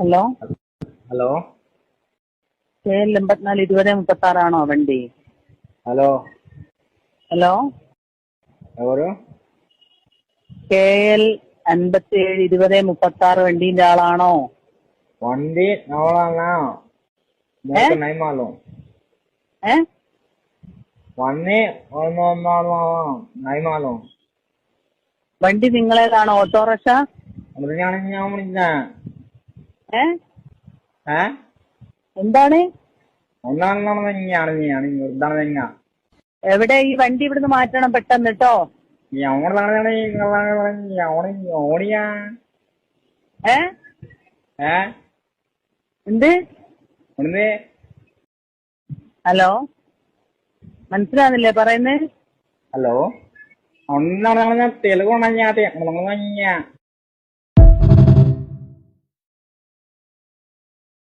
Hello, hello KL 84 20 36 വണ്ടി? Hello hello, ఎవరు KL 57 20 36 വണ്ടീന്റെ ആളാണോ? വണ്ടി നമ്മളാണ് നമുക്ക് നൈമാലോ ഏ വണ്ടി നൈമാലോ വണ്ടി നിങ്ങളേതാണോ? ഓട്ടോറിക്ഷ? അതിനാണ് ഞാൻ വിളിച്ച എന്താണ്? ഒന്നാണ് എവിടെ ഈ വണ്ടി ഇവിടുന്ന് മാറ്റണം പെട്ടെന്ന് കേട്ടോ. ഓടിയാ എന്ത്? ഹലോ, മനസ്സിലാകുന്നില്ലേ പറയുന്നത്? ഹലോ ഒന്നാണ് തെലുഗു